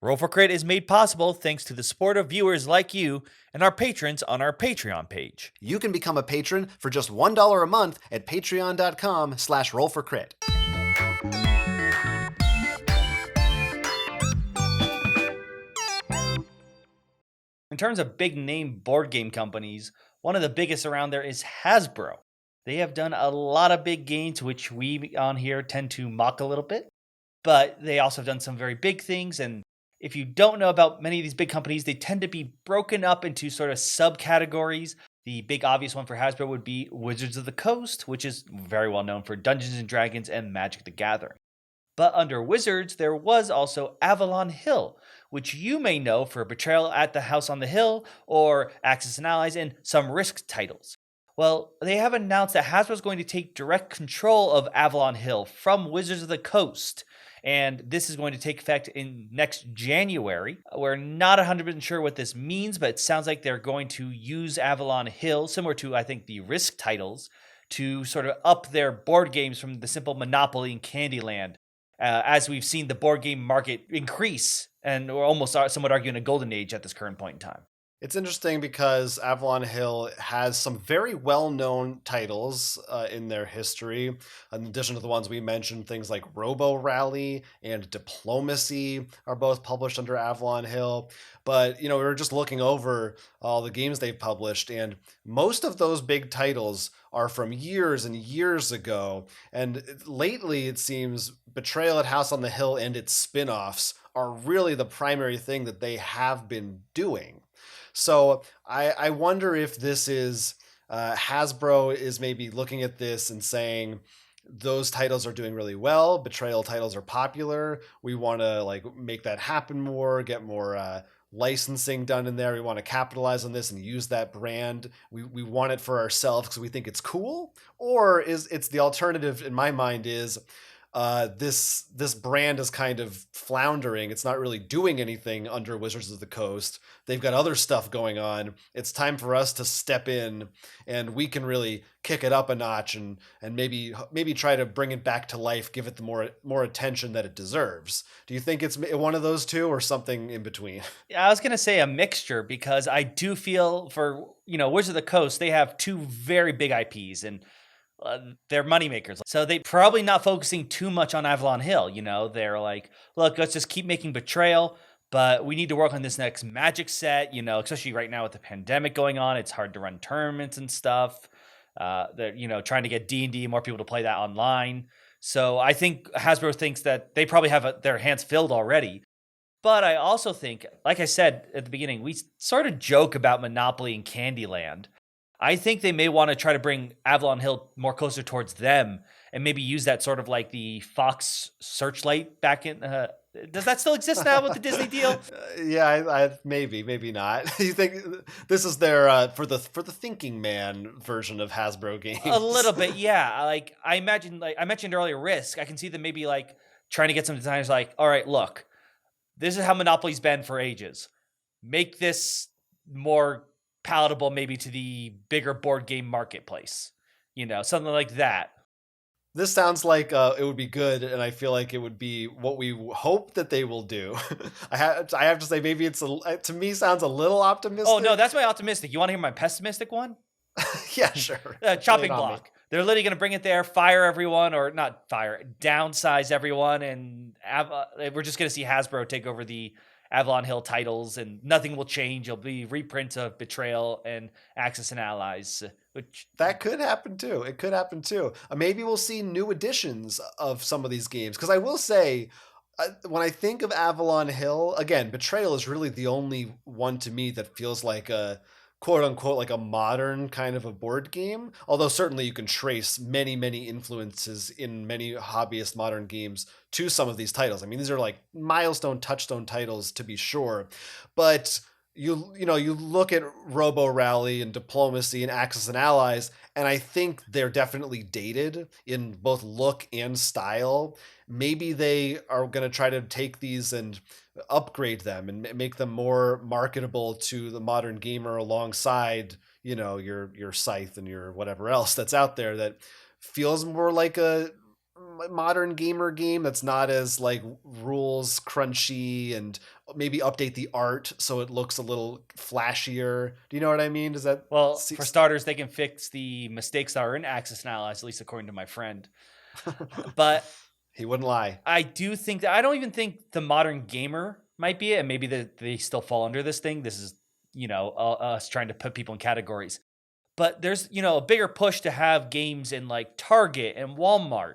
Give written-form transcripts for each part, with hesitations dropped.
Roll for Crit is made possible thanks to the support of viewers like you and our patrons on our Patreon page. You can become a patron for just $1 a month at patreon.com/rollforcrit. In terms of big name board game companies, one of the biggest around there is Hasbro. They have done a lot of big games, which we on here tend to mock a little bit, but they also have done some very big things. And if you don't know about many of these big companies, they tend to be broken up into sort of subcategories. The big obvious one for Hasbro would be Wizards of the Coast, which is very well known for Dungeons and Dragons and Magic the Gathering. But under Wizards, there was also Avalon Hill, which you may know for Betrayal at the House on the Hill or Axis and Allies and some Risk titles. Well, they have announced that Hasbro is going to take direct control of Avalon Hill from Wizards of the Coast, and this is going to take effect in next January. We're not 100% sure what this means, but it sounds like they're going to use Avalon Hill, similar to, I think, the Risk titles, to sort of up their board games from the simple Monopoly and Candyland. As we've seen the board game market increase, and we're almost, some would argue, in a golden age at this current point in time. It's interesting because Avalon Hill has some very well-known titles in their history. In addition to the ones we mentioned, things like RoboRally and Diplomacy are both published under Avalon Hill. But, we were just looking over all the games they've published, and most of those big titles are from years and years ago. And lately, it seems Betrayal at House on the Hill and its spin-offs are really the primary thing that they have been doing. So I wonder if this is Hasbro is maybe looking at this and saying those titles are doing really well. Betrayal titles are popular. We want to make that happen more, get more licensing done in there. We want to capitalize on this and use that brand. We want it for ourselves because we think it's cool. Or it's the alternative in my mind is this brand is kind of floundering. It's not really doing anything under Wizards of the Coast. They've got other stuff going on. It's time for us to step in, and we can really kick it up a notch and maybe try to bring it back to life, give it the more attention that it deserves. Do you think it's one of those two or something in between? Yeah, I was going to say a mixture because I do feel for, Wizards of the Coast, they have two very big IPs and they're moneymakers. So they probably not focusing too much on Avalon Hill. They're like, look, let's just keep making Betrayal, but we need to work on this next Magic set, especially right now with the pandemic going on. It's hard to run tournaments and stuff. They're, trying to get D&D, more people to play that online. So I think Hasbro thinks that they probably have their hands filled already. But I also think, like I said at the beginning, we sort of joke about Monopoly and Candyland. I think they may want to try to bring Avalon Hill more closer towards them and maybe use that sort of like the Fox Searchlight back in. Does that still exist now with the Disney deal? Yeah, I maybe not. You think this is their for the thinking man version of Hasbro games? A little bit, yeah. I imagine, like I mentioned earlier, Risk. I can see them maybe trying to get some designers all right, look, this is how Monopoly's been for ages. Make this more palatable maybe to the bigger board game marketplace, something like that. This sounds like it would be good, and I feel like it would be what we hope that they will do. I have to say, maybe to me sounds a little optimistic. Oh no, that's my optimistic. You want to hear my pessimistic one? Yeah, sure. Chopping block. They're literally going to bring it there, fire everyone, or not fire, downsize everyone, and we're just going to see Hasbro take over the Avalon Hill titles, and nothing will change. It'll be reprints of Betrayal and Axis and Allies. That could happen too. It could happen too. Maybe we'll see new editions of some of these games. Because I will say, when I think of Avalon Hill, again, Betrayal is really the only one to me that feels like a quote unquote like a modern kind of a board game. Although certainly you can trace many, many influences in many hobbyist modern games to some of these titles. I mean, these are like milestone, touchstone titles to be sure. But you look at RoboRally and Diplomacy and Axis and Allies, and I think they're definitely dated in both look and style. Maybe they are going to try to take these and upgrade them and make them more marketable to the modern gamer alongside, your Scythe and your whatever else that's out there that feels more like a modern gamer game that's not as like rules crunchy, and maybe update the art so it looks a little flashier. Do you know what I mean? Does that Well, for starters, they can fix the mistakes that are in Access now, at least according to my friend. But he wouldn't lie. I do think that I don't even think the modern gamer might be it, and maybe they still fall under this thing. This is, us trying to put people in categories. But there's, a bigger push to have games in like Target and Walmart.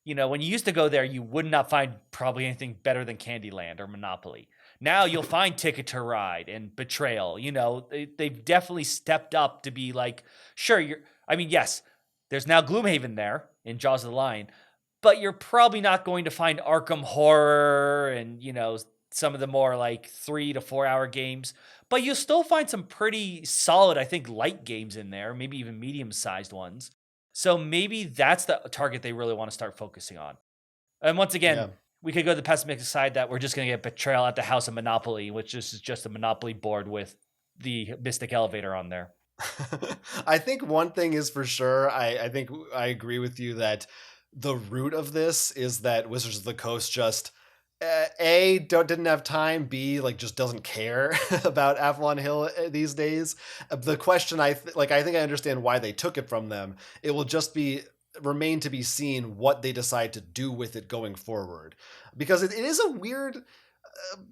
When you used to go there, you would not find probably anything better than Candyland or Monopoly. Now you'll find Ticket to Ride and Betrayal. They've definitely stepped up to be like, sure, yes, there's now Gloomhaven there in Jaws of the Lion, but you're probably not going to find Arkham Horror and, some of the more like 3 to 4 hour games. But you'll still find some pretty solid, I think, light games in there, maybe even medium-sized ones. So maybe that's the target they really want to start focusing on. And once again, Yeah. we could go to the pessimistic side that we're just going to get Betrayal at the House of Monopoly, which is just a Monopoly board with the Mystic Elevator on there. I think one thing is for sure. I think I agree with you that the root of this is that Wizards of the Coast just didn't have time, B, like just doesn't care about Avalon Hill these days. The question I think I understand why they took it from them. It will just be remain to be seen what they decide to do with it going forward, because it is a weird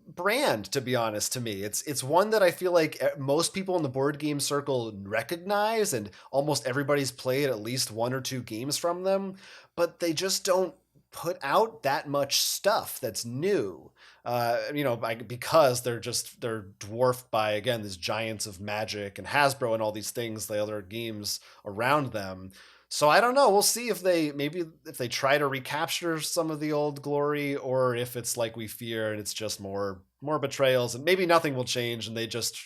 brand, to be honest. To me, it's one that I feel like most people in the board game circle recognize, and almost everybody's played at least one or two games from them, but they just don't put out that much stuff that's new. Because they're dwarfed by, again, these giants of Magic and Hasbro and all these things, the other games around them. So I don't know. We'll see if they try to recapture some of the old glory, or if it's like we fear and it's just more betrayals, and maybe nothing will change, and they just,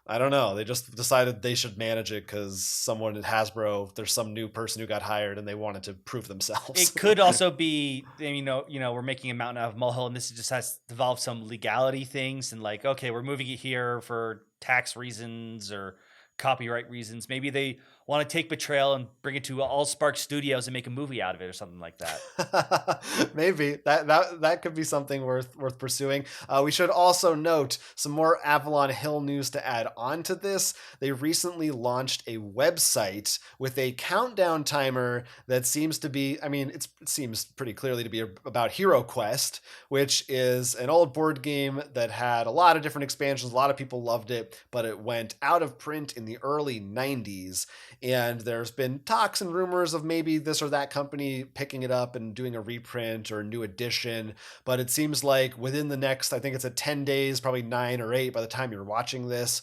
I don't know, they just decided they should manage it because someone at Hasbro, there's some new person who got hired and they wanted to prove themselves. It could also be, we're making a mountain out of molehill, and this just has to involve some legality things, and like, okay, we're moving it here for tax reasons or copyright reasons. Maybe they want to take Betrayal and bring it to AllSpark Studios and make a movie out of it or something like that. Maybe that could be something worth pursuing. We should also note some more Avalon Hill news to add on to this. They recently launched a website with a countdown timer that seems to be, it seems pretty clearly to be about HeroQuest, which is an old board game that had a lot of different expansions. A lot of people loved it, but it went out of print in the early 90s. And there's been talks and rumors of maybe this or that company picking it up and doing a reprint or a new edition. But it seems like within the next, I think it's 10 days, probably 9 or 8 by the time you're watching this,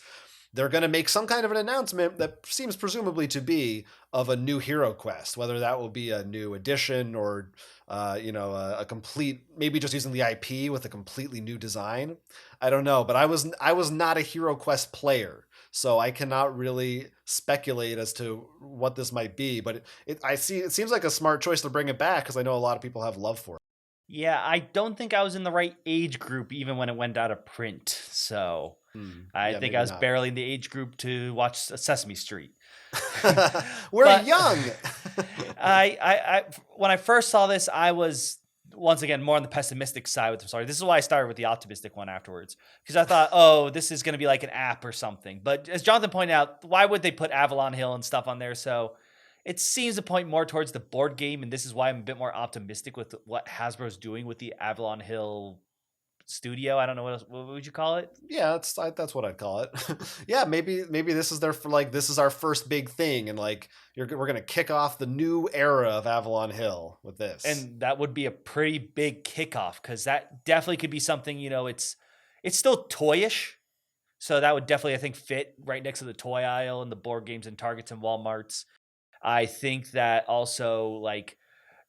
they're going to make some kind of an announcement that seems presumably to be of a new HeroQuest, whether that will be a new edition or, a complete, maybe just using the IP with a completely new design. I don't know, but I was not a HeroQuest player, so I cannot really speculate as to what this might be. But it seems like a smart choice to bring it back, because I know a lot of people have love for it. Yeah, I don't think I was in the right age group even when it went out of print. So I think I was barely in the age group to watch Sesame Street. We're young. I when I first saw this, I was once again more on the pessimistic side with the story. This is why I started with the optimistic one afterwards, because I thought, oh, this is going to be like an app or something. But as Jonathan pointed out, why would they put Avalon Hill and stuff on there? So it seems to point more towards the board game, and this is why I'm a bit more optimistic with what Hasbro's doing with the Avalon Hill studio. I don't know what would you call it? Yeah, that's what I'd call it. Yeah, maybe this is this is our first big thing, and like we're gonna kick off the new era of Avalon Hill with this. And that would be a pretty big kickoff, because that definitely could be something. It's still toyish, so that would definitely, I think, fit right next to the toy aisle and the board games and Targets and Walmarts. I think that also, like,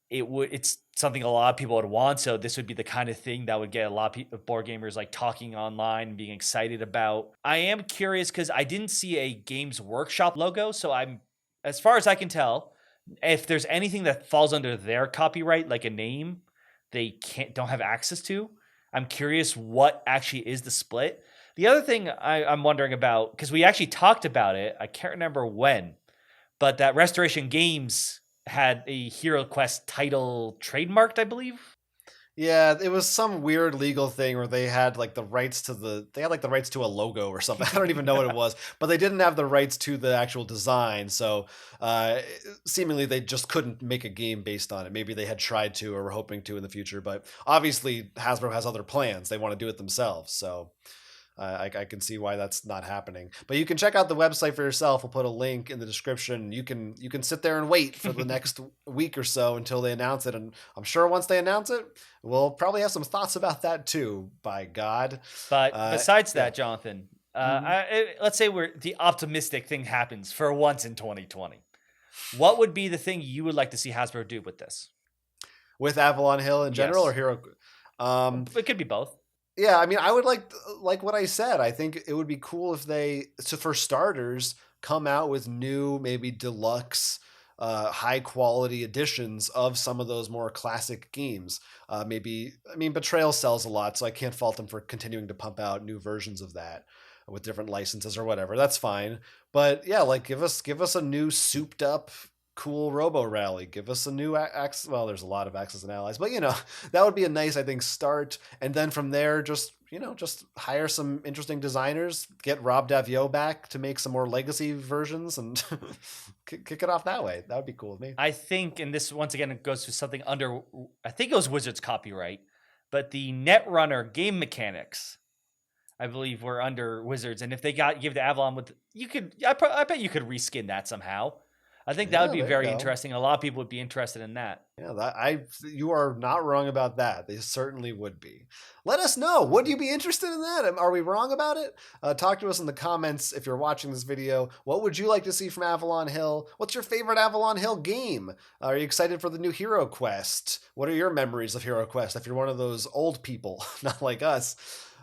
it's something a lot of people would want. So this would be the kind of thing that would get a lot of people, board gamers, like talking online and being excited about. I am curious because I didn't see a Games Workshop logo. So as far as I can tell, if there's anything that falls under their copyright, like a name, they don't have access to. I'm curious what actually is the split. The other thing I'm wondering about, because we actually talked about it, I can't remember when, but that Restoration Games had a HeroQuest title trademarked, I believe. Yeah, it was some weird legal thing where they had like the rights to a logo or something. I don't even know what it was, but they didn't have the rights to the actual design. So uh, seemingly they just couldn't make a game based on it. Maybe they had tried to or were hoping to in the future, but obviously Hasbro has other plans. They want to do it themselves. So I can see why that's not happening. But you can check out the website for yourself. We'll put a link in the description. You can sit there and wait for the next week or so until they announce it. And I'm sure once they announce it, we'll probably have some thoughts about that too. By God. But besides Yeah. that, Jonathan, Mhm. let's say the optimistic thing happens for once in 2020. What would be the thing you would like to see Hasbro do with this? With Avalon Hill in general or Yes, Hero. Um, it could be both. Yeah, I mean, I would like what I said. I think it would be cool if they, so for starters, come out with new, maybe deluxe, high quality editions of some of those more classic games. Maybe, I mean, Betrayal sells a lot, so I can't fault them for continuing to pump out new versions of that with different licenses or whatever. That's fine. But yeah, like give us a new souped up cool RoboRally. Give us a new well, there's a lot of Axis and Allies, but that would be a nice, I think, start. And then from there, just hire some interesting designers, get Rob Davio back to make some more legacy versions, and kick it off that way. That would be cool with me. I think, and this once again it goes to something under, I think it was Wizards copyright, but the Netrunner game mechanics, I believe, were under Wizards. And if they give the Avalon I bet you could reskin that somehow. I think that would Yeah, be there you very go. interesting. A lot of people would be interested in that. Yeah, you are not wrong about that. They certainly would be. Let us know. Would you be interested in that? Are we wrong about it? Talk to us in the comments if you're watching this video. What would you like to see from Avalon Hill? What's your favorite Avalon Hill game? Are you excited for the new HeroQuest? What are your memories of HeroQuest if you're one of those old people, not like us?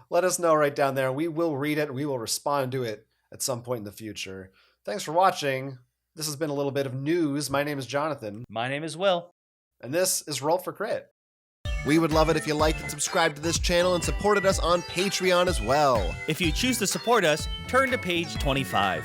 Let us know right down there. We will read it. We will respond to it at some point in the future. Thanks for watching. This has been a little bit of news. My name is Jonathan. My name is Will. And this is Roll for Crit. We would love it if you liked and subscribed to this channel and supported us on Patreon as well. If you choose to support us, turn to page 25.